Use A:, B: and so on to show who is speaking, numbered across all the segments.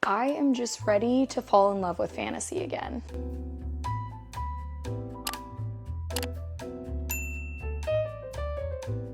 A: I am just ready to fall in love with fantasy again.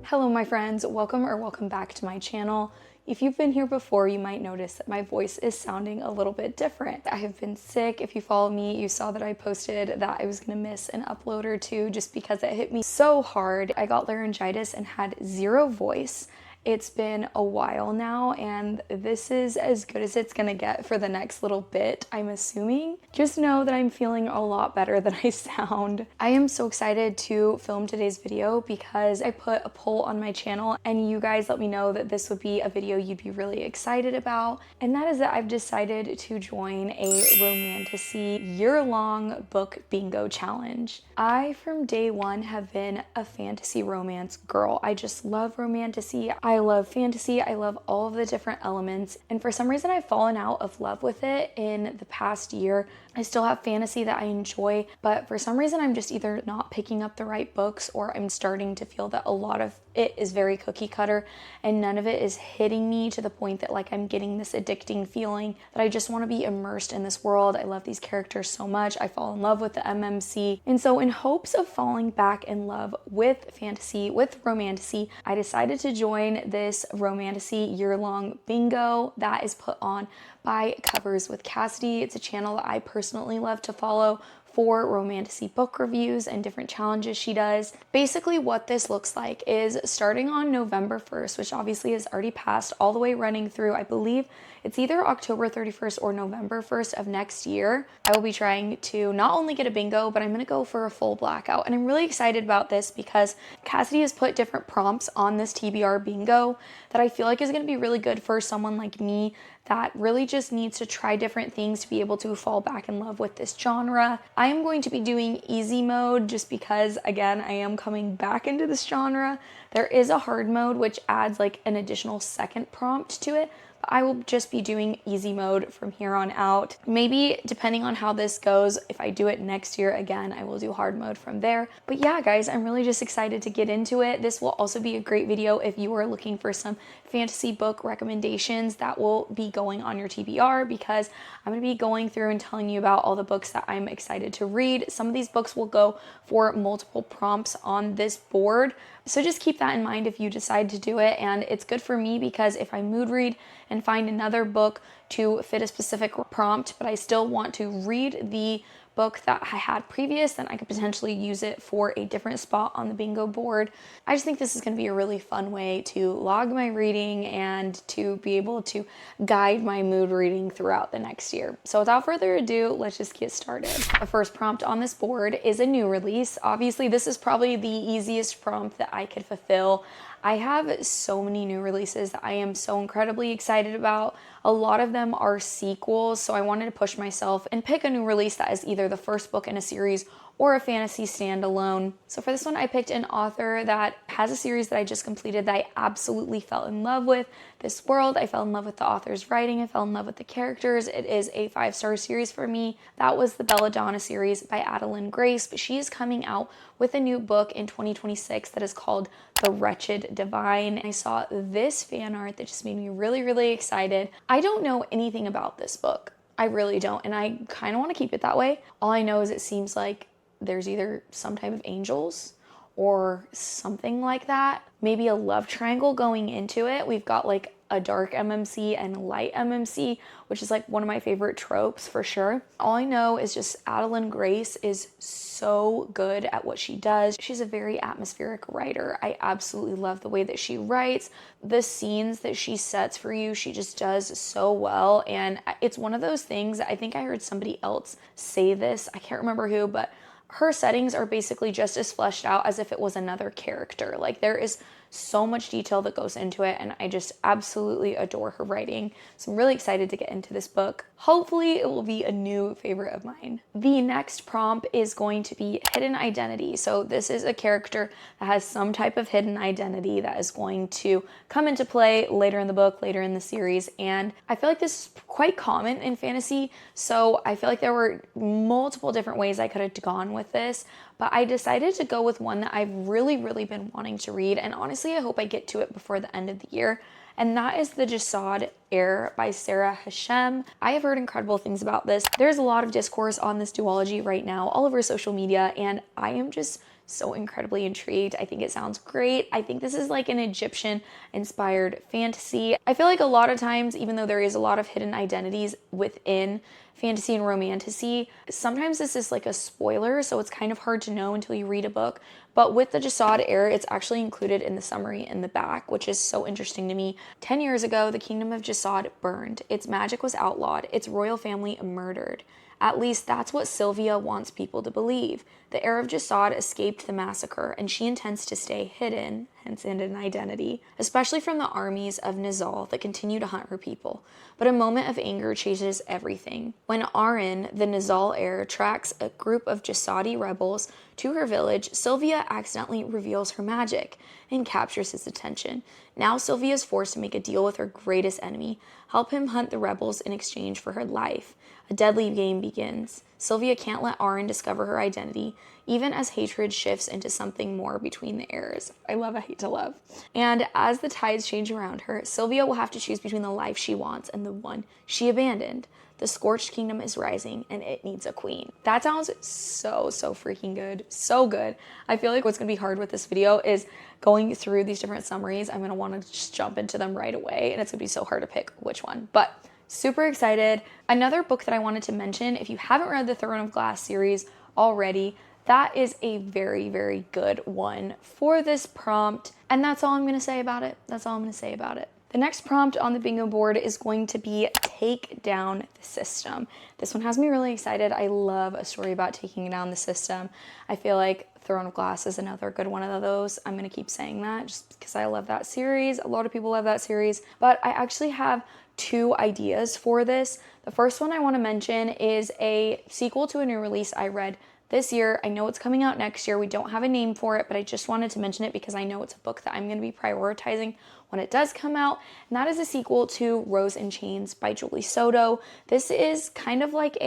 A: Hello my friends, welcome back to my channel. If you've been here before, you might notice that my voice is sounding a little bit different. I have been sick. If you follow me, you saw that I posted that I was gonna miss an upload or two just because it hit me so hard. I got laryngitis and had zero voice. It's been a while now, and this is as good as it's gonna get for the next little bit, I'm assuming. Just know that I'm feeling a lot better than I sound. I am so excited to film today's video because I put a poll on my channel and you guys let me know that this would be a video you'd be really excited about. And that is that I've decided to join a Romantasy year-long book bingo challenge. I, from day one, have been a fantasy romance girl. I just love Romantasy. I love fantasy. I love all of the different elements. And for some reason, I've fallen out of love with it in the past year. I still have fantasy that I enjoy, but for some reason, I'm just either not picking up the right books or I'm starting to feel that a lot of it is very cookie cutter and none of it is hitting me to the point that like I'm getting this addicting feeling that I just want to be immersed in this world. I love these characters so much. I fall in love with the MMC. And so in hopes of falling back in love with fantasy, with Romantasy, I decided to join this Romantasy year-long bingo that is put on by Covers with Cassidy. It's a channel that I personally love to follow for Romantasy book reviews and different challenges she does. Basically what this looks like is starting on November 1st, which obviously has already passed, all the way running through, I believe it's either October 31st or November 1st of next year. I will be trying to not only get a bingo, but I'm gonna go for a full blackout. And I'm really excited about this because Cassidy has put different prompts on this TBR bingo that I feel like is gonna be really good for someone like me that really just needs to try different things to be able to fall back in love with this genre. I am going to be doing easy mode just because, again, I am coming back into this genre. There is a hard mode, which adds like an additional second prompt to it. I will just be doing easy mode from here on out. Maybe depending on how this goes, if I do it next year again, I will do hard mode from there. But yeah, guys, I'm really just excited to get into it. This will also be a great video if you are looking for some fantasy book recommendations that will be going on your TBR, because I'm gonna be going through and telling you about all the books that I'm excited to read. Some of these books will go for multiple prompts on this board. So just keep that in mind if you decide to do it. And it's good for me because if I mood read and find another book to fit a specific prompt, but I still want to read the book that I had previous, then I could potentially use it for a different spot on the bingo board. I just think this is going to be a really fun way to log my reading and to be able to guide my mood reading throughout the next year. So without further ado, let's just get started. The first prompt on this board is a new release. Obviously, this is probably the easiest prompt that I could fulfill. I have so many new releases that I am so incredibly excited about. A lot of them are sequels, so I wanted to push myself and pick a new release that is either the first book in a series or a fantasy standalone. So for this one, I picked an author that has a series that I just completed that I absolutely fell in love with. This world, I fell in love with the author's writing, I fell in love with the characters. It is a 5-star series for me. That was the Belladonna series by Adeline Grace, but she is coming out with a new book in 2026 that is called The Wretched Divine. I saw this fan art that just made me really, really excited. I don't know anything about this book. I really don't, and I kind of want to keep it that way. All I know is it seems like there's either some type of angels or something like that. Maybe a love triangle going into it. We've got like a dark MMC and light MMC, which is like one of my favorite tropes for sure. All I know is just Adeline Grace is so good at what she does. She's a very atmospheric writer. I absolutely love the way that she writes. The scenes that she sets for you, she just does so well. And it's one of those things, I think I heard somebody else say this, I can't remember who, but her settings are basically just as fleshed out as if it was another character. Like there is so much detail that goes into it, and I just absolutely adore her writing. So I'm really excited to get into this book. Hopefully it will be a new favorite of mine. The next prompt is going to be hidden identity. So this is a character that has some type of hidden identity that is going to come into play later in the book, later in the series. And I feel like this is quite common in fantasy. So I feel like there were multiple different ways I could have gone with this, but I decided to go with one that I've really been wanting to read. And honestly, I hope I get to it before the end of the year. and that is The Jasad Heir by Sarah Hashem. I have heard incredible things about this. There's a lot of discourse on this duology right now all over social media, and I am just so incredibly intrigued. I think it sounds great. I think this is like an Egyptian inspired fantasy. I feel like a lot of times, even though there is a lot of hidden identities within fantasy and romantasy, sometimes this is like a spoiler, so it's kind of hard to know until you read a book. But with The Jasad Heir, it's actually included in the summary in the back, which is so interesting to me. 10 years ago, the kingdom of Jasad burned. Its magic was outlawed. Its royal family murdered. At least that's what Sylvia wants people to believe. The heir of Jasad escaped the massacre, and she intends to stay hidden, hence hidden identity, especially from the armies of Nizal that continue to hunt her people. But a moment of anger changes everything. When Arin, the Nizal heir, tracks a group of Jasadi rebels to her village, Sylvia accidentally reveals her magic and captures his attention. Now Sylvia is forced to make a deal with her greatest enemy, help him hunt the rebels in exchange for her life. A deadly game begins. Sylvia can't let Arin discover her identity, even as hatred shifts into something more between the heirs. I love a hate to love. And as the tides change around her, Sylvia will have to choose between the life she wants and the one she abandoned. The Scorched Kingdom is rising, and it needs a queen. That sounds so freaking good. So good. I feel like what's going to be hard with this video is going through these different summaries. I'm going to want to just jump into them right away, and it's going to be so hard to pick which one. But super excited. Another book that I wanted to mention, if you haven't read the Throne of Glass series already, that is a very good one for this prompt. And that's all I'm going to say about it. That's all I'm going to say about it. The next prompt on the bingo board is going to be Take Down the System. This one has me really excited. I love a story about taking down the system. I feel like Throne of Glass is another good one of those. I'm going to keep saying that just because I love that series. A lot of people love that series. But I actually have two ideas for this. The first one I want to mention is a sequel to a new release I read this year. I know it's coming out next year. We don't have a name for it, but I just wanted to mention it because I know it's a book that I'm going to be prioritizing when it does come out. And that is a sequel to Rose in Chains by Julie Soto. This is kind of like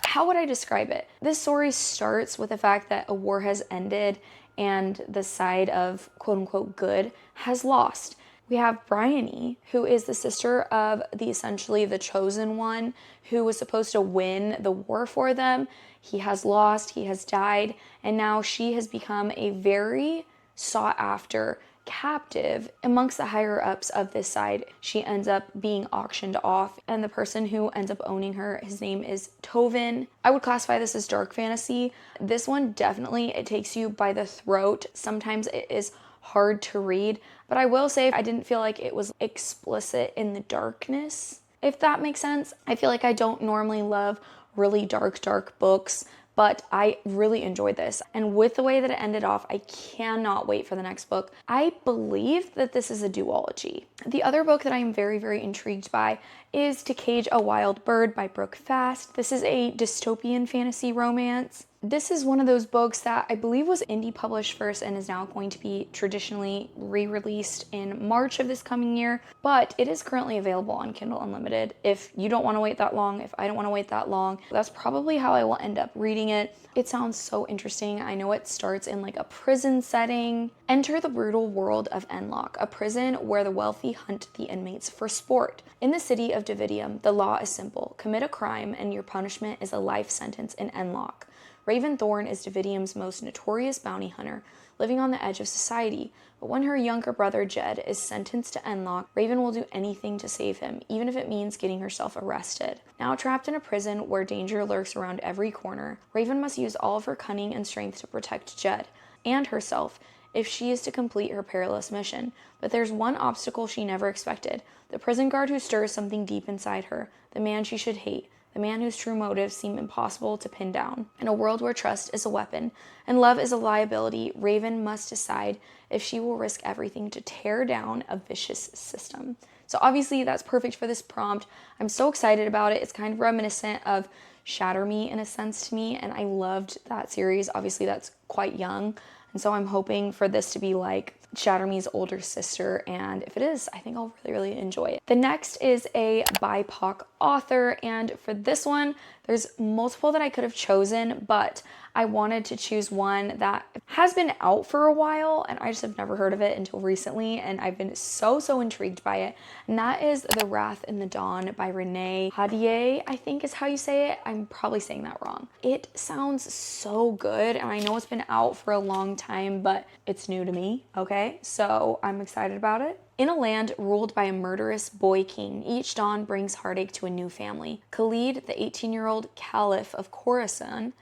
A: how would I describe it? This story starts with the fact that a war has ended and the side of quote unquote good has lost. We have Bryony, who is the sister of essentially the chosen one who was supposed to win the war for them. He has lost, he has died, and now she has become a very sought after captive amongst the higher ups of this side. She ends up being auctioned off, and the person who ends up owning her, his name is Tovin. I would classify this as dark fantasy. This one definitely, it takes you by the throat. Sometimes it is hard to read, but I will say I didn't feel like it was explicit in the darkness, if that makes sense. I feel like I don't normally love really dark books, but I really enjoyed this. And with the way that it ended off, I cannot wait for the next book. I believe that this is a duology. The other book that I am very intrigued by is To Cage a Wild Bird by Brooke Fast. This is a dystopian fantasy romance. This is one of those books that I believe was indie published first and is now going to be traditionally re-released in March of this coming year, but it is currently available on Kindle Unlimited. If you don't want to wait that long, if I don't want to wait that long, that's probably how I will end up reading it. It sounds so interesting. I know it starts in like a prison setting. Enter the brutal world of Enlock, a prison where the wealthy hunt the inmates for sport. In the city of Davidium, the law is simple. Commit a crime and your punishment is a life sentence in Enlock. Raven Thorn is Davidium's most notorious bounty hunter, living on the edge of society. But when her younger brother Jed is sentenced to Enlock, Raven will do anything to save him, even if it means getting herself arrested. Now trapped in a prison where danger lurks around every corner, Raven must use all of her cunning and strength to protect Jed and herself if she is to complete her perilous mission. But there's one obstacle she never expected: the prison guard who stirs something deep inside her, the man she should hate. The man whose true motives seem impossible to pin down. In a world where trust is a weapon and love is a liability, Raven must decide if she will risk everything to tear down a vicious system. So obviously that's perfect for this prompt. I'm so excited about it. It's kind of reminiscent of Shatter Me in a sense to me, and I loved that series. Obviously that's quite young, and so I'm hoping for this to be like Shatter Me's older sister, and if it is, I think I'll really enjoy it. The next is a BIPOC author, and for this one, There's multiple that I could have chosen, but I wanted to choose one that has been out for a while and I just have never heard of it until recently, and I've been so intrigued by it. And that is The Wrath in the Dawn by Renee Hadier, I think is how you say it. I'm probably saying that wrong. It sounds so good, and I know it's been out for a long time, but it's new to me, okay? So I'm excited about it. In a land ruled by a murderous boy king, each dawn brings heartache to a new family. Khalid, the 18-year-old caliph of Khorasan,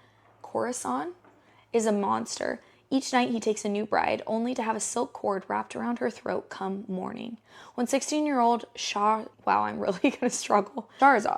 A: is a monster. Each night he takes a new bride, only to have a silk cord wrapped around her throat come morning. When 16-year-old when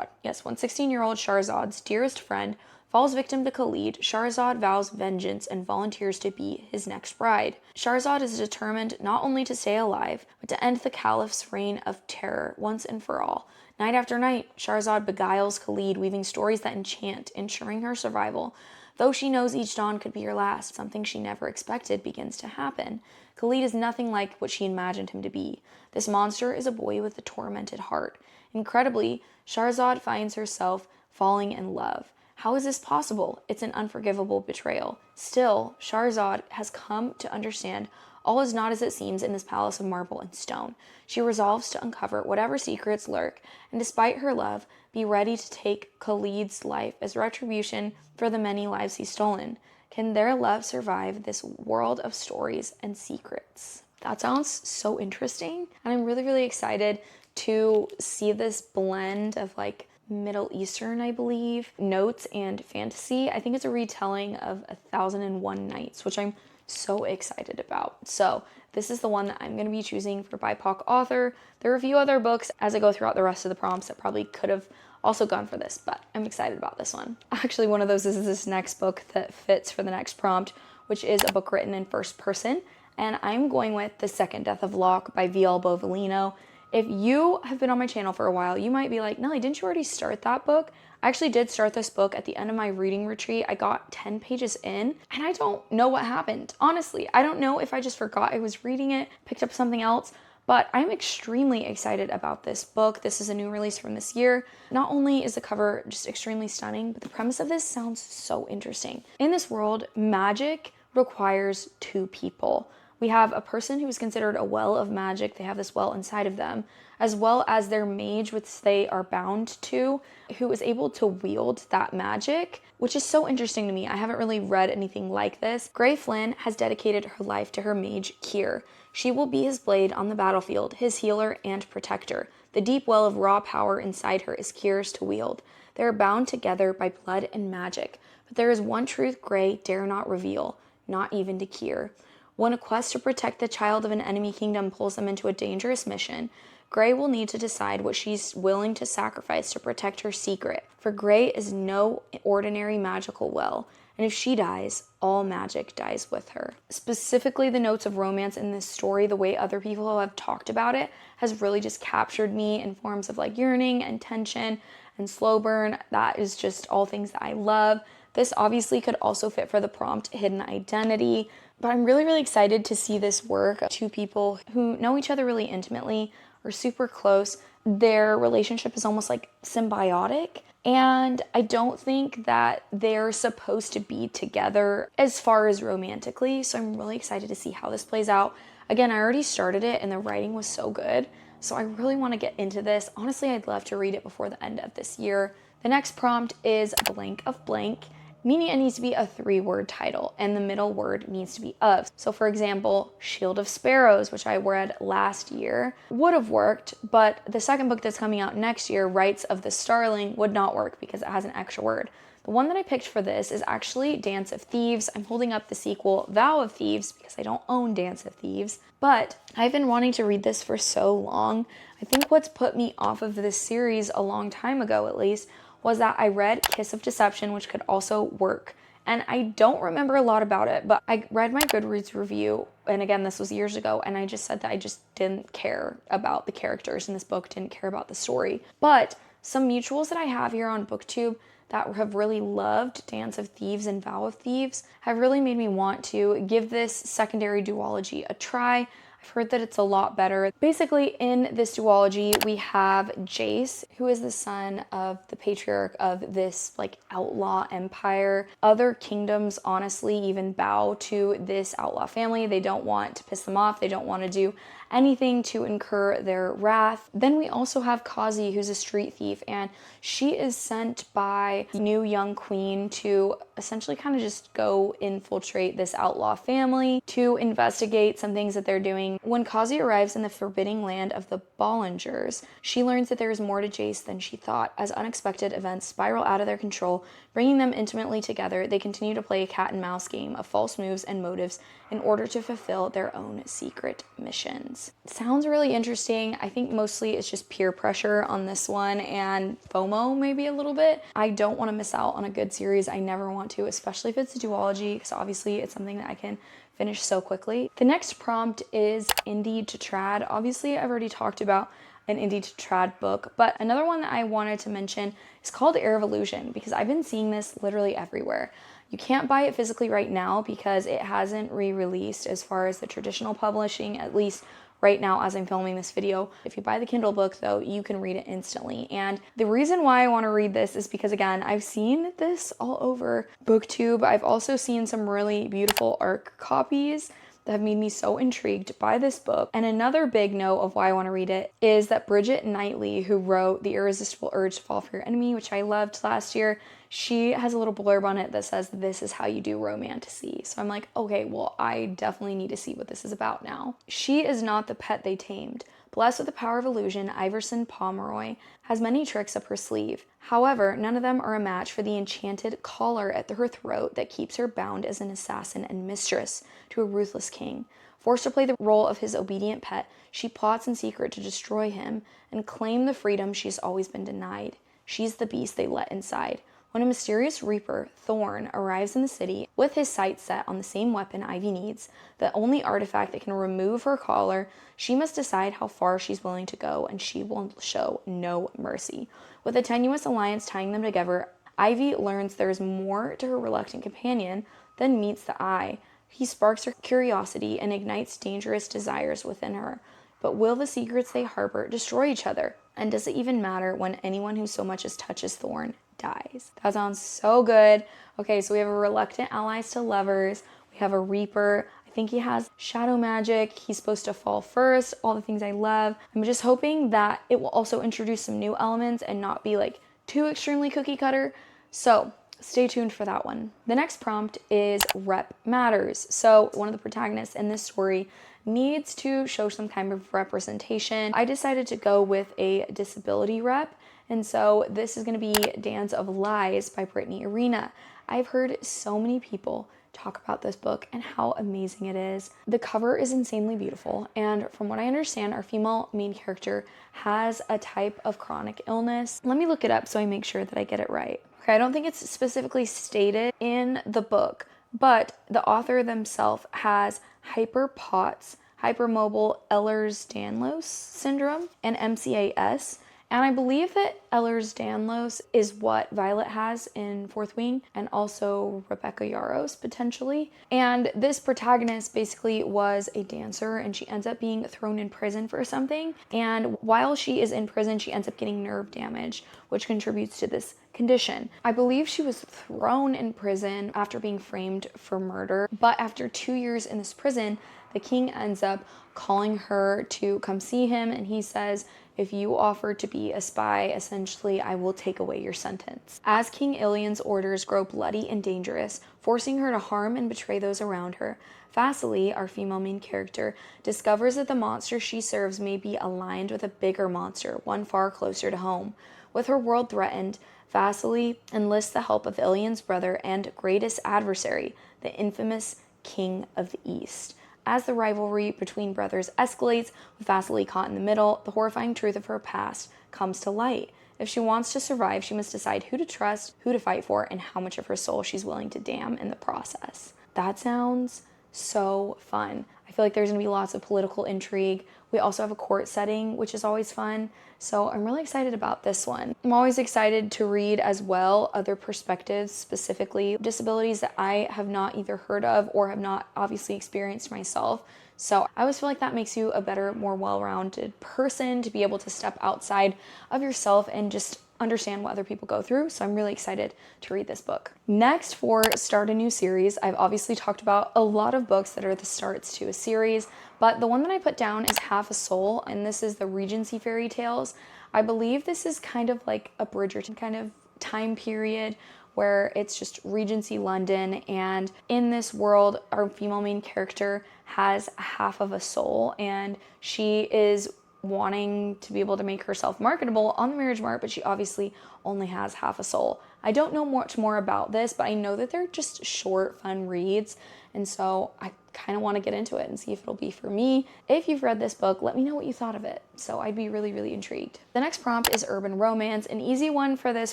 A: 16-year-old Shahrazad's dearest friend falls victim to Khalid, Shahrazad vows vengeance and volunteers to be his next bride. Shahrazad is determined not only to stay alive, but to end the caliph's reign of terror once and for all. Night after night, Shahrazad beguiles Khalid, weaving stories that enchant, ensuring her survival. Though she knows each dawn could be her last, something she never expected begins to happen. Khalid is nothing like what she imagined him to be. This monster is a boy with a tormented heart. Incredibly, Shahrazad finds herself falling in love. How is this possible? It's an unforgivable betrayal. Still, Shahrazad has come to understand all is not as it seems in this palace of marble and stone. She resolves to uncover whatever secrets lurk, and despite her love, be ready to take Khalid's life as retribution for the many lives he's stolen. Can their love survive this world of stories and secrets? That sounds so interesting, and I'm really excited to see this blend of like Middle Eastern, I believe, notes and fantasy. I think it's a retelling of 1001 Nights, which I'm so excited about. So this is the one that I'm going to be choosing for BIPOC author. There are a few other books as I go throughout the rest of the prompts that probably could have also gone for this, but I'm excited about this one. Actually, one of those is this next book that fits for the next prompt, which is a book written in first person, and I'm going with The Second Death of Locke by V.L. Bovalino. If you have been on my channel for a while, you might be like, Nelly, didn't you already start that book? I actually did start this book at the end of my reading retreat. I got 10 pages in, and I don't know what happened. Honestly, I don't know if I just forgot I was reading it, picked up something else, but I'm extremely excited about this book. This is a new release from this year. Not only is the cover just extremely stunning, but the premise of this sounds so interesting. In this world, magic requires two people. We have a person who is considered a well of magic. They have this well inside of them, as well as their mage, which they are bound to, who is able to wield that magic, which is so interesting to me. I haven't really read anything like this. Gray Flynn has dedicated her life to her mage, Kier. She will be his blade on the battlefield, his healer and protector. The deep well of raw power inside her is Kier's to wield. They are bound together by blood and magic, but there is one truth Gray dare not reveal, not even to Kier. When a quest to protect the child of an enemy kingdom pulls them into a dangerous mission, Gray will need to decide what she's willing to sacrifice to protect her secret. For Gray is no ordinary magical well, and if she dies, all magic dies with her. Specifically, the notes of romance in this story, the way other people have talked about it, has really just captured me in forms of like yearning and tension and slow burn. That is just all things that I love. This obviously could also fit for the prompt hidden identity, but I'm really excited to see this work. Two people who know each other really intimately, are super close. Their relationship is almost like symbiotic, and I don't think that they're supposed to be together as far as romantically, so I'm really excited to see how this plays out. Again, I already started it and the writing was so good, so I really want to get into this. Honestly, I'd love to read it before the end of this year. The next prompt is blank of blank, meaning it needs to be a 3-word title and the middle word needs to be of. So for example, Shield of Sparrows, which I read last year, would have worked, but the second book that's coming out next year, Rights of the Starling, would not work because it has an extra word. The one that I picked for this is actually Dance of Thieves. I'm holding up the sequel, Vow of Thieves, because I don't own Dance of Thieves, but I've been wanting to read this for so long. I think what's put me off of this series a long time ago, at least, was that I read Kiss of Deception, which could also work. And I don't remember a lot about it, but I read my Goodreads review, and again, this was years ago, and I just said that I just didn't care about the characters in this book, didn't care about the story. But some mutuals that I have here on BookTube that have really loved Dance of Thieves and Vow of Thieves have really made me want to give this secondary duology a try. I've heard that it's a lot better. Basically, in this duology, we have Jace, who is the son of the patriarch of this like outlaw empire. Other kingdoms, honestly, even bow to this outlaw family. They don't want to piss them off. They don't want to do anything to incur their wrath. Then we also have Kazi, who's a street thief, and she is sent by the new young queen to essentially kind of just go infiltrate this outlaw family to investigate some things that they're doing. When Kazi arrives in the forbidding land of the Bollingers, she learns that there is more to Jace than she thought. As unexpected events spiral out of their control, bringing them intimately together, they continue to play a cat and mouse game of false moves and motives in order to fulfill their own secret missions. Sounds really interesting. I think mostly it's just peer pressure on this one and FOMO maybe a little bit. I don't want to miss out on a good series. I never want to, especially if it's a duology, because obviously it's something that I can finish so quickly. The next prompt is Indie to Trad. Obviously, I've already talked about an Indie to Trad book, but another one that I wanted to mention is called Air of Illusion, because I've been seeing this literally everywhere. You can't buy it physically right now because it hasn't re-released as far as the traditional publishing, at least right now as I'm filming this video. If you buy the Kindle book though, you can read it instantly. And the reason why I want to read this is because, again, I've seen this all over BookTube. I've also seen some really beautiful ARC copies that have made me so intrigued by this book. And another big note of why I want to read it is that Bridget Knightley, who wrote The Irresistible Urge to Fall for Your Enemy, which I loved last year, she has a little blurb on it that says, "This is how you do romantasy." So I'm like, okay, well, I definitely need to see what this is about now. She is not the pet they tamed. Blessed with the power of illusion, Iverson Pomeroy has many tricks up her sleeve. However, none of them are a match for the enchanted collar at her throat that keeps her bound as an assassin and mistress to a ruthless king. Forced to play the role of his obedient pet, she plots in secret to destroy him and claim the freedom she's always been denied. She's the beast they let inside. When a mysterious reaper, Thorn, arrives in the city with his sights set on the same weapon Ivy needs, the only artifact that can remove her collar, she must decide how far she's willing to go, and she will show no mercy. With a tenuous alliance tying them together, Ivy learns there is more to her reluctant companion than meets the eye. He sparks her curiosity and ignites dangerous desires within her. But will the secrets they harbor destroy each other? And does it even matter when anyone who so much as touches Thorn dies? That sounds so good. Okay, so we have a reluctant allies to lovers. We have a reaper. I think he has shadow magic. He's supposed to fall first. All the things I love. I'm just hoping that it will also introduce some new elements and not be like too extremely cookie cutter. So stay tuned for that one. The next prompt is Rep Matters. So one of the protagonists in this story needs to show some kind of representation. I decided to go with a disability rep. And so this is going to be Dance of Lies by Brittany Arena. I've heard so many people talk about this book and how amazing it is. The cover is insanely beautiful. And from what I understand, our female main character has a type of chronic illness. Let me look it up so I make sure that I get it right. Okay, I don't think it's specifically stated in the book, but the author themselves has hyperPOTS, hypermobile Ehlers-Danlos syndrome, and MCAS. And I believe that Ehlers-Danlos is what Violet has in Fourth Wing, and also Rebecca Yarros potentially. And this protagonist basically was a dancer, and she ends up being thrown in prison for something. And while she is in prison, she ends up getting nerve damage, which contributes to this condition. I believe she was thrown in prison after being framed for murder, but after 2 years in this prison, the king ends up calling her to come see him, and he says, "If you offer to be a spy, essentially, I will take away your sentence." As King Ilian's orders grow bloody and dangerous, forcing her to harm and betray those around her, Vasily, our female main character, discovers that the monster she serves may be aligned with a bigger monster, one far closer to home. With her world threatened, Vasily enlists the help of Ilian's brother and greatest adversary, the infamous King of the East. As the rivalry between brothers escalates, with Vasily caught in the middle, the horrifying truth of her past comes to light. If she wants to survive, she must decide who to trust, who to fight for, and how much of her soul she's willing to damn in the process. That sounds so fun. I feel like there's going to be lots of political intrigue. We also have a court setting, which is always fun. So I'm really excited about this one. I'm always excited to read as well other perspectives, specifically disabilities that I have not either heard of or have not obviously experienced myself. So I always feel like that makes you a better, more well-rounded person to be able to step outside of yourself and just understand what other people go through. So I'm really excited to read this book. Next, for start a new series, I've obviously talked about a lot of books that are the starts to a series, but the one that I put down is Half a Soul, and this is the Regency fairy tales. I believe this is kind of like a Bridgerton kind of time period where it's just Regency London, and in this world, our female main character has half of a soul, and she is wanting to be able to make herself marketable on the marriage mart, but she obviously only has half a soul. I don't know much more about this, but I know that they're just short, fun reads, and so I kind of want to get into it and see if it'll be for me. If you've read this book, let me know what you thought of it. So I'd be really, really intrigued. The next prompt is urban romance. An easy one for this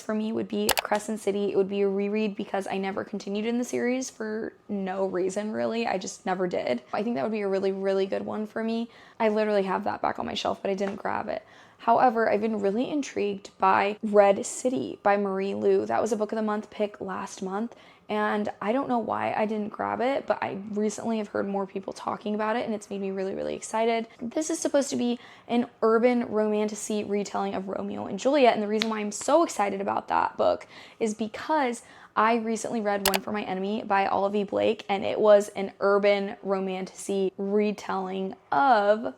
A: for me would be Crescent City. It would be a reread because I never continued in the series for no reason, really. I just never did. I think that would be a really, really good one for me. I literally have that back on my shelf, but I didn't grab it. However, I've been really intrigued by Red City by Marie Lu. That was a book of the month pick last month, and I don't know why I didn't grab it, but I recently have heard more people talking about it, and it's made me really, really excited. This is supposed to be an urban romantasy retelling of Romeo and Juliet, and the reason why I'm so excited about that book is because I recently read One for My Enemy by Olivia Blake, and it was an urban romantasy retelling of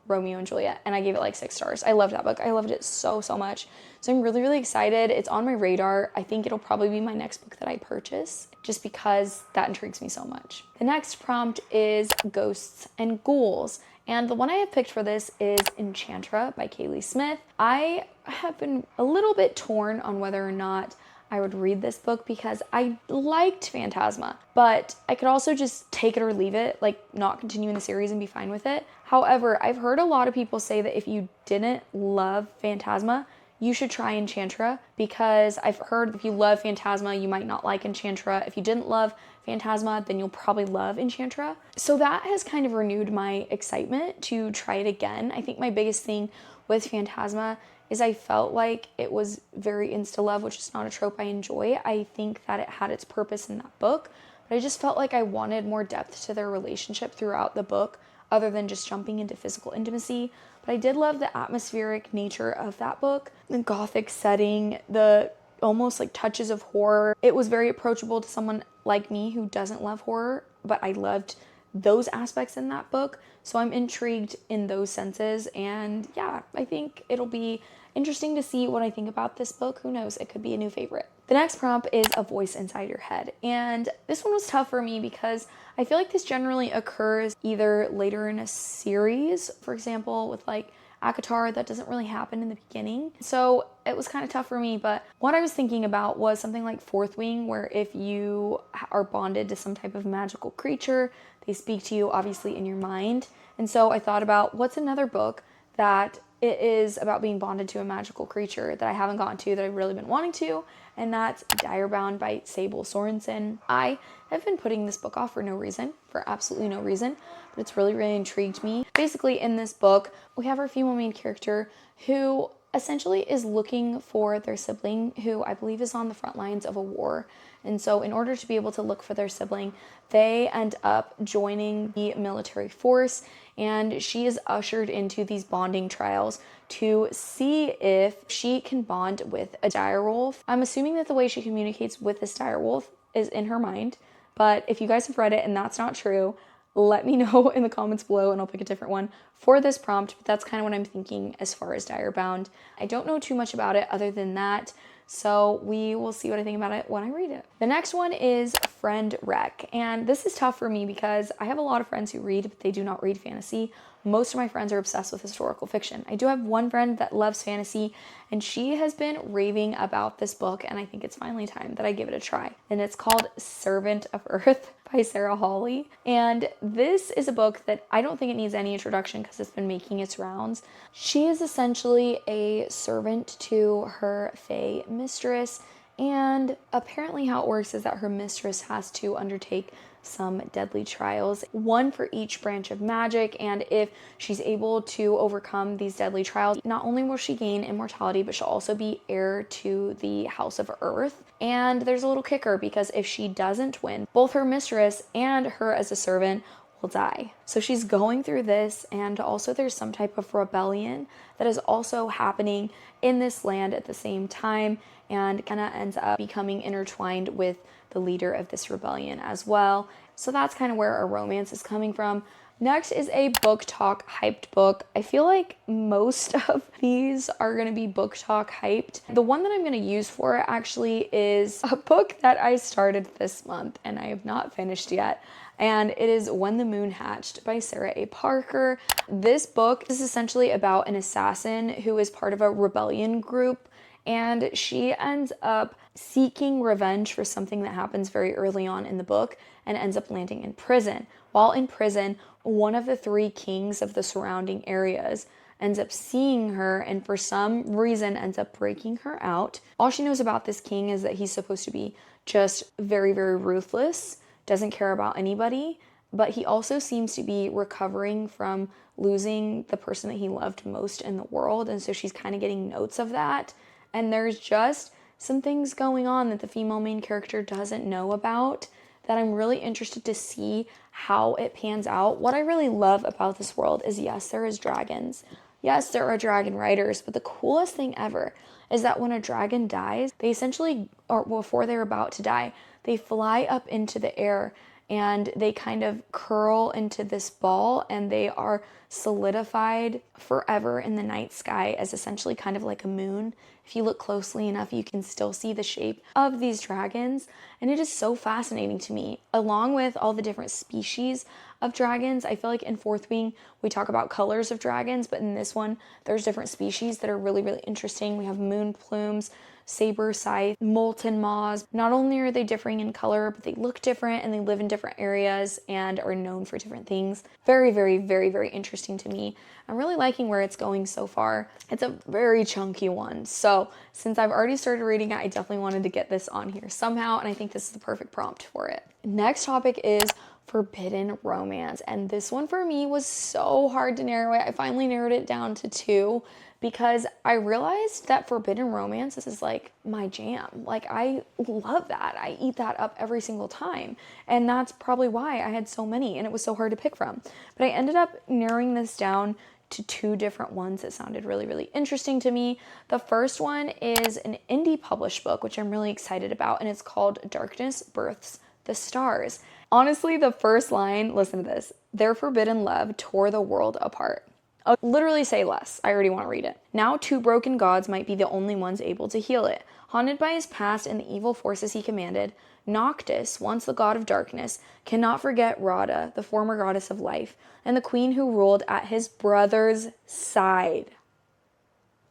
A: Romeo and Juliet, and I gave it like 6 stars. I loved that book. I loved it so, so much. So I'm really, really excited. It's on my radar. I think it'll probably be my next book that I purchase just because that intrigues me so much. The next prompt is Ghosts and Ghouls. And the one I have picked for this is Enchantra by Kaylee Smith. I have been a little bit torn on whether or not I would read this book because I liked Phantasma, but I could also just take it or leave it, like not continue in the series and be fine with it. However, I've heard a lot of people say that if you didn't love Phantasma, you should try Enchantra, because I've heard if you love Phantasma, you might not like Enchantra. If you didn't love Phantasma, then you'll probably love Enchantra. So that has kind of renewed my excitement to try it again. I think my biggest thing with Phantasma is I felt like it was very insta-love, which is not a trope I enjoy. I think that it had its purpose in that book, but I just felt like I wanted more depth to their relationship throughout the book other than just jumping into physical intimacy. But I did love the atmospheric nature of that book, the gothic setting, the almost like touches of horror. It was very approachable to someone like me who doesn't love horror, but I loved those aspects in that book. So I'm intrigued in those senses, and yeah, I think it'll be interesting to see what I think about this book. Who knows, it could be a new favorite. The next prompt is A Voice Inside Your Head, and this one was tough for me because I feel like this generally occurs either later in a series, for example, with like ACOTAR, that doesn't really happen in the beginning. So it was kind of tough for me, but what I was thinking about was something like Fourth Wing, where if you are bonded to some type of magical creature, they speak to you obviously in your mind. And so I thought about what's another book that it is about being bonded to a magical creature that I haven't gotten to that I've really been wanting to, and that's Direbound by Sable Sorensen. I have been putting this book off for no reason, for absolutely no reason, but it's really, really intrigued me. Basically, in this book, we have our female main character who essentially is looking for their sibling, who I believe is on the front lines of a war. And so in order to be able to look for their sibling, they end up joining the military force, and she is ushered into these bonding trials to see if she can bond with a direwolf. I'm assuming that the way she communicates with this direwolf is in her mind, but if you guys have read it and that's not true, let me know in the comments below and I'll pick a different one for this prompt, but that's kind of what I'm thinking as far as Direbound. I don't know too much about it other than that, so we will see what I think about it when I read it. The next one is Friend Wreck, and this is tough for me because I have a lot of friends who read, but they do not read fantasy. Most of my friends are obsessed with historical fiction. I do have one friend that loves fantasy, and she has been raving about this book, and I think it's finally time that I give it a try. And it's called Servant of Earth by Sarah Hawley. And this is a book that I don't think it needs any introduction because it's been making its rounds. She is essentially a servant to her fae mistress, and apparently how it works is that her mistress has to undertake some deadly trials, one for each branch of magic, and if she's able to overcome these deadly trials, not only will she gain immortality, but she'll also be heir to the House of Earth. And there's a little kicker, because if she doesn't win, both her mistress and her as a servant will die. So she's going through this, and also there's some type of rebellion that is also happening in this land at the same time, and kind of ends up becoming intertwined with the leader of this rebellion as well. So that's kind of where our romance is coming from. Next is a BookTok hyped book. I feel like most of these are going to be BookTok hyped. The one that I'm going to use for it actually is a book that I started this month and I have not finished yet. And it is When the Moon Hatched by Sarah A. Parker. This book is essentially about an assassin who is part of a rebellion group, and she ends up seeking revenge for something that happens very early on in the book and ends up landing in prison. While in prison, one of the 3 kings of the surrounding areas ends up seeing her and for some reason ends up breaking her out. All she knows about this king is that he's supposed to be just very, very ruthless, doesn't care about anybody, but he also seems to be recovering from losing the person that he loved most in the world, and so she's kind of getting notes of that. And there's just some things going on that the female main character doesn't know about that I'm really interested to see how it pans out. What I really love about this world is, yes, there is dragons. Yes, there are dragon riders, but the coolest thing ever is that when a dragon dies, they essentially, or before they're about to die, they fly up into the air and they kind of curl into this ball, and they are solidified forever in the night sky as essentially kind of like a moon. If you look closely enough, you can still see the shape of these dragons, and it is so fascinating to me. Along with all the different species of dragons, I feel like in Fourth Wing we talk about colors of dragons, but in this one there's different species that are really, really interesting. We have moon plumes, saber scythe, molten maws. Not only are they differing in color, but they look different and they live in different areas and are known for different things. Very, very, very, very interesting to me. I'm really liking where it's going so far. It's a very chunky one. So since I've already started reading it, I definitely wanted to get this on here somehow, and I think this is the perfect prompt for it. Next topic is forbidden romance, and this one for me was so hard to narrow it. I finally narrowed it down to 2 because I realized that forbidden romance is like my jam. Like, I love that. I eat that up every single time, and that's probably why I had so many and it was so hard to pick from. But I ended up narrowing this down to 2 different ones that sounded really, really interesting to me. The first one is an indie published book, which I'm really excited about, and it's called Darkness Births the Stars. Honestly, the first line, listen to this: their forbidden love tore the world apart. I'll literally say less. I already want to read it. Now 2 broken gods might be the only ones able to heal it. Haunted by his past and the evil forces he commanded, Noctis, once the god of darkness, cannot forget Radha, the former goddess of life, and the queen who ruled at his brother's side.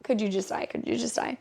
A: Could you just die? Could you just die?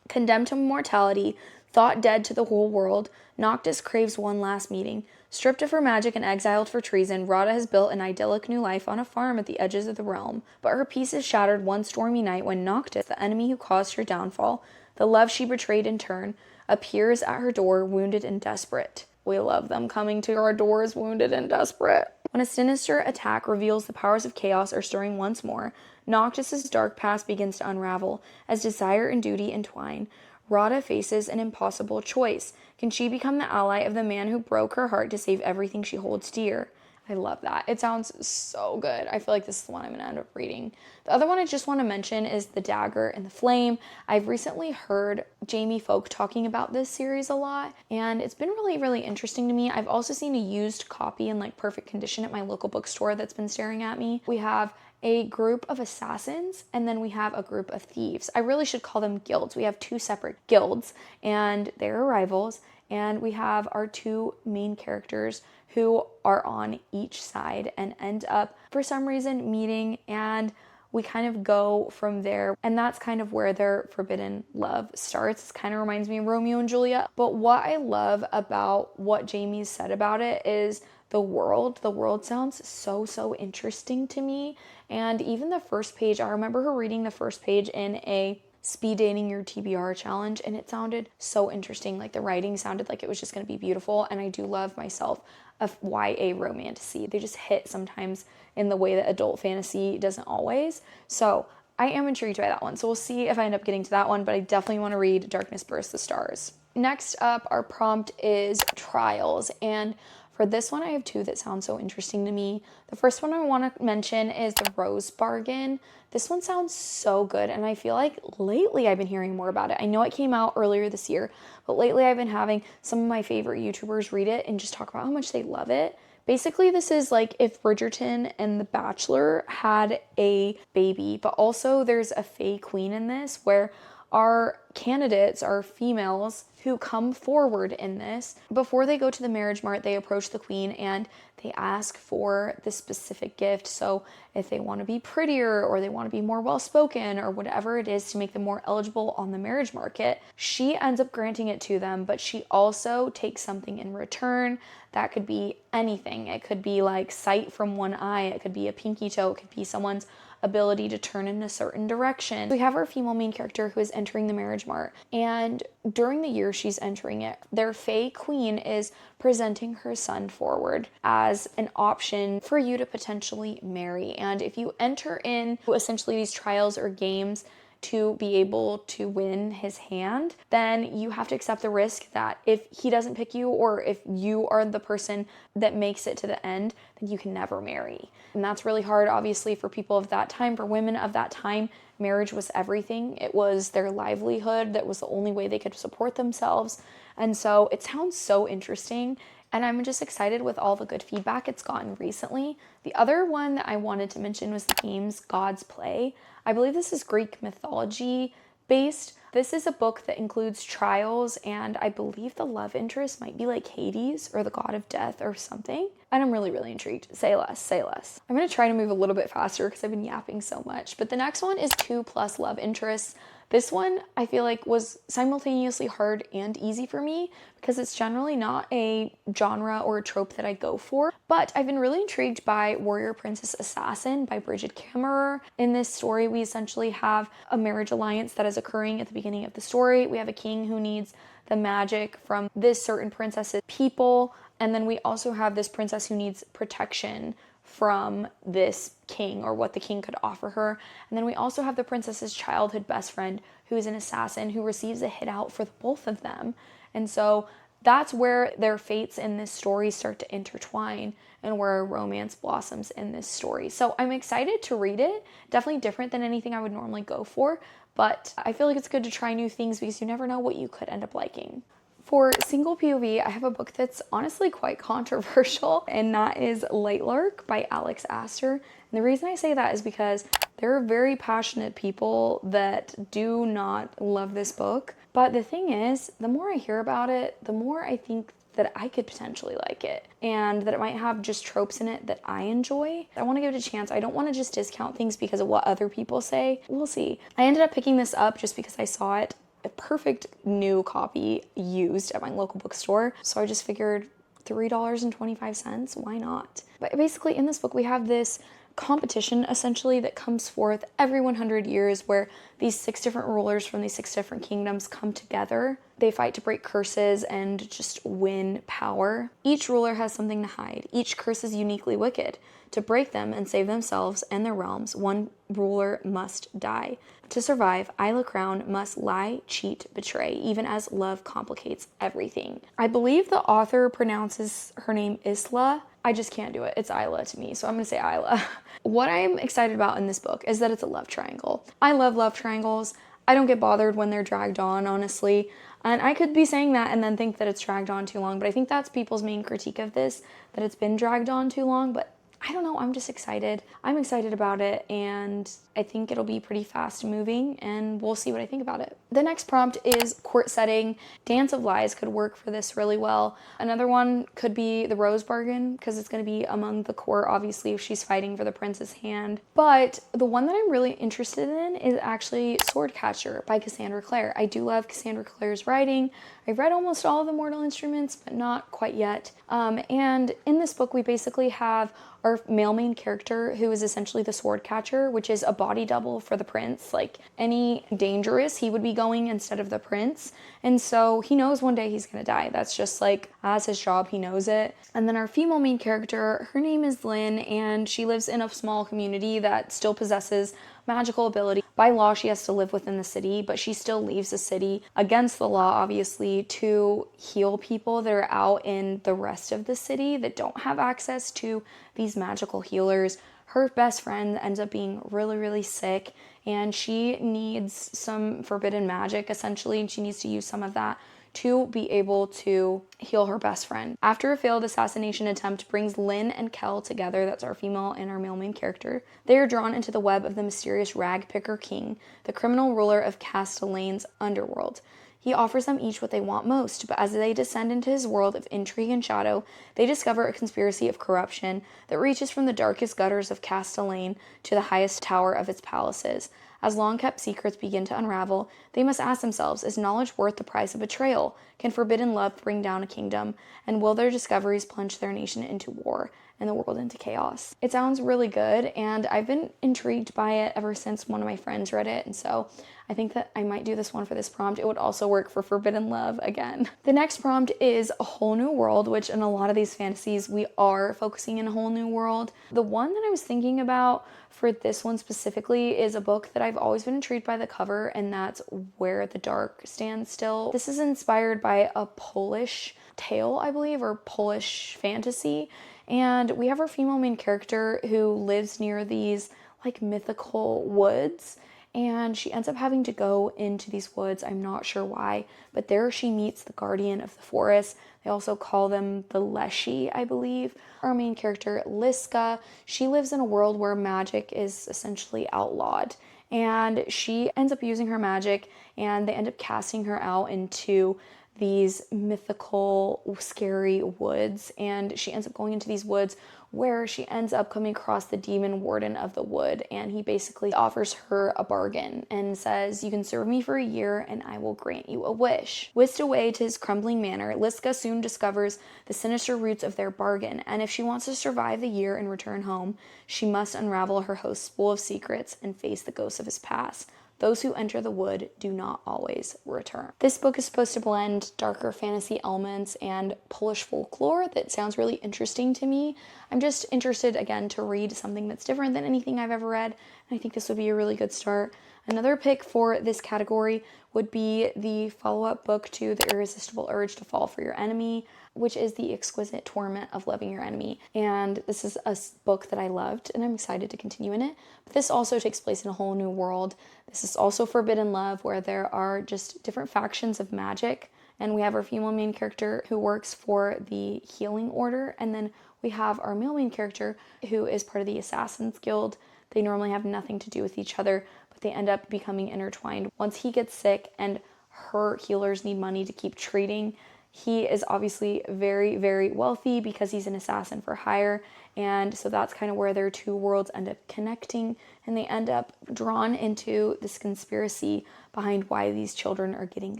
A: Condemned to mortality, thought dead to the whole world, Noctis craves one last meeting. Stripped of her magic and exiled for treason, Radha has built an idyllic new life on a farm at the edges of the realm. But her peace is shattered one stormy night when Noctis, the enemy who caused her downfall, the love she betrayed in turn, appears at her door, wounded and desperate. We love them coming to our doors wounded and desperate. When a sinister attack reveals the powers of chaos are stirring once more, Noctis's dark past begins to unravel as desire and duty entwine. Radha faces an impossible choice. Can she become the ally of the man who broke her heart to save everything she holds dear? I love that. It sounds so good. I feel like this is the one I'm going to end up reading. The other one I just want to mention is The Dagger and the Flame. I've recently heard Jamie Folk talking about this series a lot, and it's been really, really interesting to me. I've also seen a used copy in like perfect condition at my local bookstore that's been staring at me. We have a group of assassins, and then we have a group of thieves. I really should call them guilds. We have 2 separate guilds, and they're rivals, and we have our 2 main characters who are on each side and end up, for some reason, meeting, and we kind of go from there, and that's kind of where their forbidden love starts. It kind of reminds me of Romeo and Juliet, but what I love about what Jamie said about it is the world. The world sounds so interesting to me, and even the first page, I remember her reading the first page in a speed dating your TBR challenge, and it sounded so interesting. Like, the writing sounded like it was just going to be beautiful, and I do love myself a YA romantasy. They just hit sometimes in the way that adult fantasy doesn't always. So I am intrigued by that one. So we'll see if I end up getting to that one, but I definitely want to read Darkness Bursts the Stars. Next up, our prompt is trials, and For this one, I have two that sound so interesting to me. The first one I want to mention is The Rose Bargain. This one sounds so good, and I feel like lately I've been hearing more about it. I know it came out earlier this year, but lately I've been having some of my favorite YouTubers read it and just talk about how much they love it. Basically, this is like if Bridgerton and The Bachelor had a baby, but also there's a fae queen in this where our candidates are females who come forward in this. Before they go to the marriage mart, they approach the queen and they ask for the specific gift. So if they want to be prettier or they want to be more well-spoken or whatever it is to make them more eligible on the marriage market, she ends up granting it to them, but she also takes something in return. That could be anything. It could be like sight from one eye. It could be a pinky toe. It could be someone's ability to turn in a certain direction. We have our female main character who is entering the marriage mart, and during the year she's entering it, their fae queen is presenting her son forward as an option for you to potentially marry. And if you enter in essentially these trials or games to be able to win his hand, then you have to accept the risk that if he doesn't pick you or if you are the person that makes it to the end, then you can never marry. And that's really hard, obviously, for people of that time. For women of that time, marriage was everything. It was their livelihood. That was the only way they could support themselves. And so it sounds so interesting. And I'm just excited with all the good feedback it's gotten recently. The other one that I wanted to mention was the games God's Play. I believe this is Greek mythology based. This is a book that includes trials, and I believe the love interest might be like Hades or the god of death or something. And I'm really, really intrigued. Say less, say less. I'm gonna try to move a little bit faster because I've been yapping so much. But the next one is 2+ love interests. This one I feel like was simultaneously hard and easy for me because it's generally not a genre or a trope that I go for. But I've been really intrigued by Warrior Princess Assassin by Bridget Kammerer. In this story, we essentially have a marriage alliance that is occurring at the beginning of the story. We have a king who needs the magic from this certain princess's people. And then we also have this princess who needs protection from this king or what the king could offer her. And then we also have the princess's childhood best friend who is an assassin who receives a hit out for the both of them. And so that's where their fates in this story start to intertwine and where romance blossoms in this story. So I'm excited to read it. Definitely different than anything I would normally go for, but I feel like it's good to try new things because you never know what you could end up liking. For single POV, I have a book that's honestly quite controversial, and that is Light Lark by Alex Astor. And the reason I say that is because there are very passionate people that do not love this book. But the thing is, the more I hear about it, the more I think that I could potentially like it and that it might have just tropes in it that I enjoy. I want to give it a chance. I don't want to just discount things because of what other people say. We'll see. I ended up picking this up just because I saw it, a perfect new copy used at my local bookstore. So I just figured $3.25, why not? But basically in this book, we have this competition essentially that comes forth every 100 years where these 6 different rulers from these 6 different kingdoms come together. They fight to break curses and just win power. Each ruler has something to hide. Each curse is uniquely wicked. To break them and save themselves and their realms, one ruler must die. To survive, Isla Crown must lie, cheat, betray, even as love complicates everything. I believe the author pronounces her name Isla. I just can't do it. It's Isla to me, so I'm gonna say Isla. What I'm excited about in this book is that it's a love triangle. I love love triangles. I don't get bothered when they're dragged on, honestly. And I could be saying that and then think that it's dragged on too long, but I think that's people's main critique of this, that it's been dragged on too long, but I don't know, I'm just excited. I'm excited about it, and I think it'll be pretty fast moving, and we'll see what I think about it. The next prompt is court setting. Dance of Lies could work for this really well. Another one could be The Rose Bargain, because it's going to be among the court, obviously, if she's fighting for the prince's hand. But the one that I'm really interested in is actually Swordcatcher by Cassandra Clare. I do love Cassandra Clare's writing. I've read almost all of the Mortal Instruments, but not quite yet. And in this book, we basically have our male main character who is essentially the sword catcher, which is a body double for the prince. Like any dangerous, he would be going instead of the prince. And so he knows one day he's gonna die. That's just like, that's his job, he knows it. And then our female main character, her name is Lynn, and she lives in a small community that still possesses magical ability. By law, she has to live within the city, but she still leaves the city against the law, obviously, to heal people that are out in the rest of the city that don't have access to these magical healers. Her best friend ends up being really, really sick, and she needs some forbidden magic, essentially, and she needs to use some of that to be able to heal her best friend. After a failed assassination attempt brings Lynn and Kel together, that's our female and our male main character, they are drawn into the web of the mysterious Rag Picker King, the criminal ruler of Castellane's underworld. He offers them each what they want most, but as they descend into his world of intrigue and shadow, they discover a conspiracy of corruption that reaches from the darkest gutters of Castellane to the highest tower of its palaces. As long-kept secrets begin to unravel, they must ask themselves, is knowledge worth the price of betrayal? Can forbidden love bring down a kingdom? And will their discoveries plunge their nation into war and the world into chaos? It sounds really good, and I've been intrigued by it ever since one of my friends read it, and so I think that I might do this one for this prompt. It would also work for forbidden love again. The next prompt is a whole new world, which in a lot of these fantasies, we are focusing in a whole new world. The one that I was thinking about for this one specifically is a book that I've always been intrigued by the cover, and that's Where the Dark Stands Still. This is inspired by a Polish tale, I believe, or Polish fantasy. And we have our female main character who lives near these like mythical woods, and she ends up having to go into these woods. I'm not sure why, but there she meets the guardian of the forest. They also call them the Leshy, I believe. Our main character, Liska, she lives in a world where magic is essentially outlawed, and she ends up using her magic, and they end up casting her out into these mythical, scary woods, and she ends up going into these woods where she ends up coming across the demon warden of the wood, and he basically offers her a bargain and says, you can serve me for a year and I will grant you a wish. Whisked away to his crumbling manor, Liska soon discovers the sinister roots of their bargain, and if she wants to survive the year and return home, she must unravel her host's spool of secrets and face the ghosts of his past. Those who enter the wood do not always return. This book is supposed to blend darker fantasy elements and Polish folklore that sounds really interesting to me. I'm just interested, again, to read something that's different than anything I've ever read, and I think this would be a really good start. Another pick for this category would be the follow-up book to The Irresistible Urge to Fall for Your Enemy, which is The Exquisite Torment of Loving Your Enemy. And this is a book that I loved, and I'm excited to continue in it. But this also takes place in a whole new world. This is also forbidden love, where there are just different factions of magic. And we have our female main character who works for the Healing Order. And then we have our male main character who is part of the Assassin's Guild. They normally have nothing to do with each other, but they end up becoming intertwined. Once he gets sick and her healers need money to keep treating, he is obviously very, very wealthy because he's an assassin for hire. And so that's kind of where their two worlds end up connecting, and they end up drawn into this conspiracy behind why these children are getting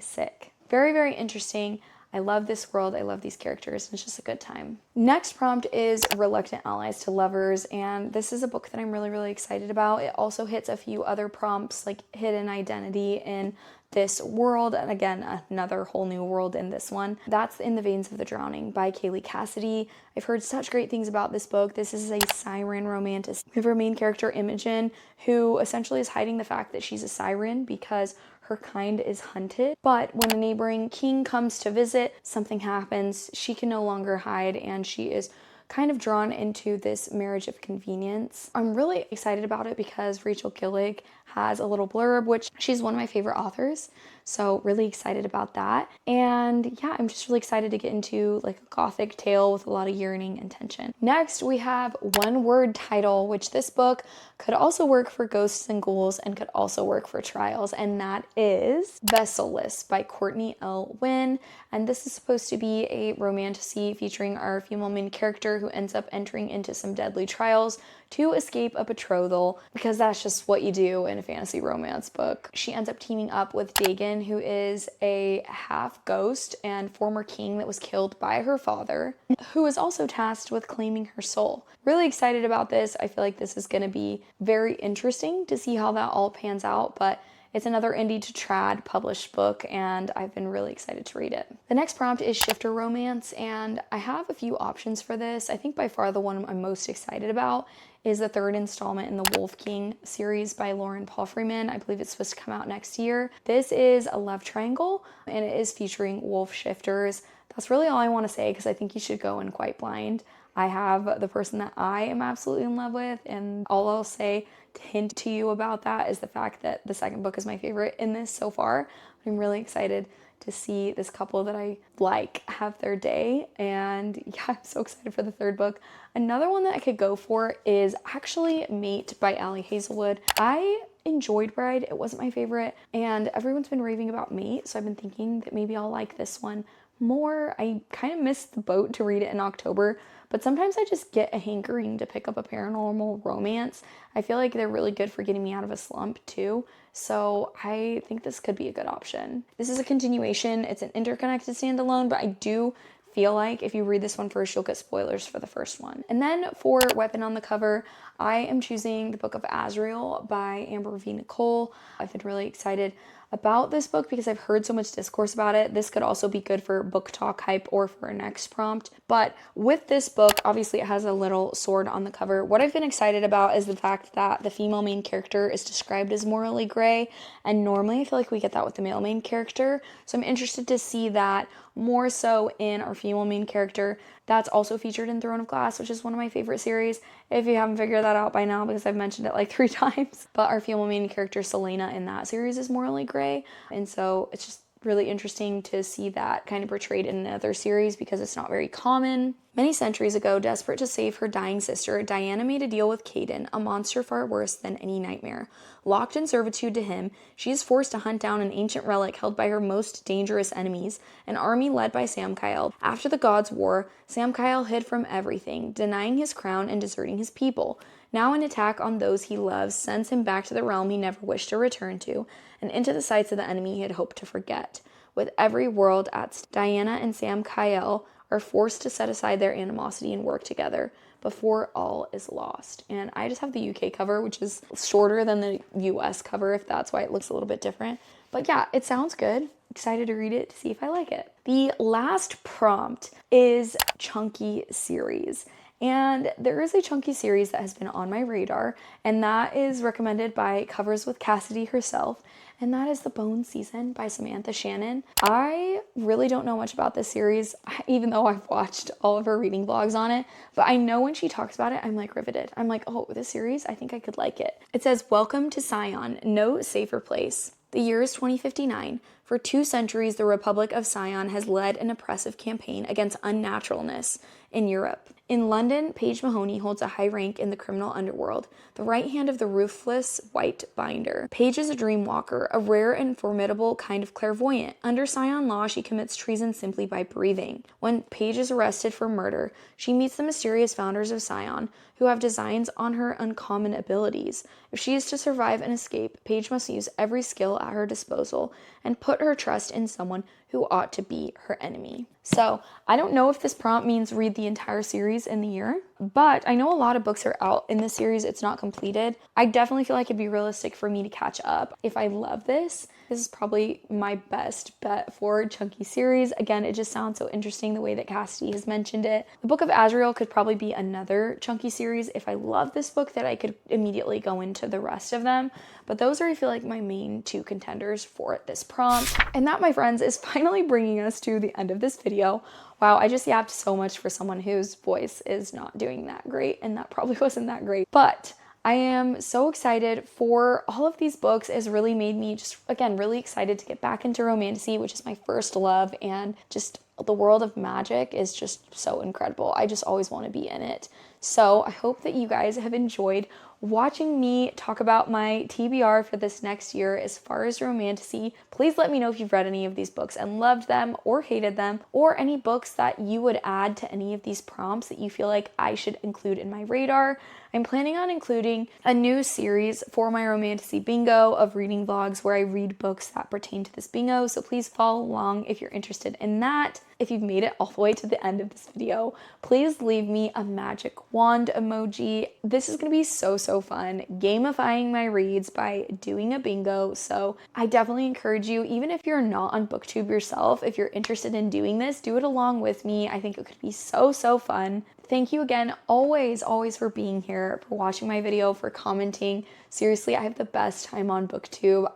A: sick. Very, very interesting. I love this world. I love these characters. And it's just a good time. Next prompt is Reluctant Allies to Lovers. And this is a book that I'm really, really excited about. It also hits a few other prompts like hidden identity in this world. And again, another whole new world in this one. That's In the Veins of the Drowning by Kaylee Cassidy. I've heard such great things about this book. This is a siren romantasy. We have our main character, Imogen, who essentially is hiding the fact that she's a siren because her kind is hunted. But when a neighboring king comes to visit, something happens. She can no longer hide, and she is kind of drawn into this marriage of convenience. I'm really excited about it because Rachel Gillig has a little blurb, which she's one of my favorite authors. So really excited about that. And yeah, I'm just really excited to get into like a gothic tale with a lot of yearning and tension. Next, we have One Word Title, which this book could also work for Ghosts and Ghouls and could also work for Trials. And that is Veselless by Courtney L. Wynn. And this is supposed to be a romantasy featuring our female main character who ends up entering into some deadly trials to escape a betrothal, because that's just what you do in a fantasy romance book. She ends up teaming up with Dagon, who is a half ghost and former king that was killed by her father, who is also tasked with claiming her soul. Really excited about this. I feel like this is going to be very interesting to see how that all pans out, but It's another indie to trad published book, and I've been really excited to read it. The next prompt is shifter romance, and I have a few options for this. I think by far the one I'm most excited about is the third installment in the Wolf King series by Lauren Paul Freeman. I believe it's supposed to come out next year. This is a love triangle, and it is featuring wolf shifters. That's really all I want to say, because I think you should go in quite blind. I have the person that I am absolutely in love with, and all I'll say to hint to you about that is the fact that the second book is my favorite in this so far. I'm really excited to see this couple that I like have their day, and yeah, I'm so excited for the third book. Another one that I could go for is actually Mate by Allie Hazelwood. I enjoyed Bride. It wasn't my favorite, and everyone's been raving about Mate, so I've been thinking that maybe I'll like this one more. I kind of missed the boat to read it in October, but sometimes I just get a hankering to pick up a paranormal romance. I feel like they're really good for getting me out of a slump too, so I think this could be a good option. This is a continuation. It's an interconnected standalone, but I do feel like if you read this one first, you'll get spoilers for the first one. And then for weapon on the cover, I am choosing the Book of Azrael by Amber V. Nicole. I've been really excited about this book because I've heard so much discourse about it. This could also be good for BookTok hype or for a next prompt. But with this book, obviously it has a little sword on the cover. What I've been excited about is the fact that the female main character is described as morally gray, and normally I feel like we get that with the male main character. So I'm interested to see that more so in our female main character. That's also featured in Throne of Glass, which is one of my favorite series, if you haven't figured that out by now, because I've mentioned it like 3 times. But our female main character, Selena, in that series is morally gray, and so it's just really interesting to see that kind of portrayed in another series because it's not very common. Many centuries ago, desperate to save her dying sister, Diana made a deal with Caden, a monster far worse than any nightmare. Locked in servitude to him, she is forced to hunt down an ancient relic held by her most dangerous enemies, an army led by Samkael. After the gods' war, Samkael hid from everything, denying his crown and deserting his people. Now an attack on those he loves sends him back to the realm he never wished to return to, and into the sights of the enemy he had hoped to forget. With every world at stake, Diana and Samkael are forced to set aside their animosity and work together before all is lost. And I just have the UK cover, which is shorter than the US cover, if that's why it looks a little bit different. But yeah, it sounds good. Excited to read it to see if I like it. The last prompt is chunky series. And there is a chunky series that has been on my radar, and that is recommended by Covers with Cassidy herself, and that is The Bone Season by Samantha Shannon. I really don't know much about this series, even though I've watched all of her reading vlogs on it, but I know when she talks about it, I'm like riveted. I'm like, oh, this series, I think I could like it. It says, "Welcome to Scion, no safer place. The year is 2059. For 2 centuries, the Republic of Scion has led an oppressive campaign against unnaturalness in Europe. In London, Paige Mahoney holds a high rank in the criminal underworld, the right hand of the ruthless White Binder. Paige is a dream walker, a rare and formidable kind of clairvoyant. Under Scion law, she commits treason simply by breathing. When Paige is arrested for murder, she meets the mysterious founders of Scion, who have designs on her uncommon abilities. If she is to survive and escape, Paige must use every skill at her disposal and put her trust in someone who ought to be her enemy." So I don't know if this prompt means read the entire series in the year, but I know a lot of books are out in this series. It's not completed. I definitely feel like it'd be realistic for me to catch up. If I love this, this is probably my best bet for chunky series. Again, it just sounds so interesting the way that Cassidy has mentioned it. The Book of Azrael could probably be another chunky series. If I love this book, that I could immediately go into the rest of them. But those are, I feel like, my main 2 contenders for this prompt. And that, my friends, is finally bringing us to the end of this video. Wow, I just yapped so much for someone whose voice is not doing that great, and that probably wasn't that great. But I am so excited for all of these books. It's really made me just, again, really excited to get back into Romantasy, which is my first love, and just the world of magic is just so incredible. I just always want to be in it. So I hope that you guys have enjoyed watching me talk about my TBR for this next year as far as Romantasy. Please let me know if you've read any of these books and loved them or hated them, or any books that you would add to any of these prompts that you feel like I should include in my radar. I'm planning on including a new series for my Romantasy bingo of reading vlogs where I read books that pertain to this bingo, so please follow along if you're interested in that. If you've made it all the way to the end of this video, please leave me a magic wand emoji. This is gonna be so fun, gamifying my reads by doing a bingo. So I definitely encourage you, even if you're not on BookTube yourself, if you're interested in doing this, do it along with me. I think it could be so fun. Thank you again, always for being here, for watching my video, for commenting. Seriously, I have the best time on BookTube.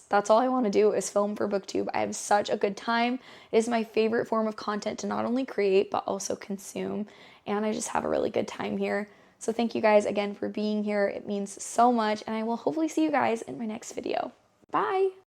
A: That's all I want to do is film for BookTube. I have such a good time. It is my favorite form of content to not only create, but also consume. And I just have a really good time here. So thank you guys again for being here. It means so much. And I will hopefully see you guys in my next video. Bye.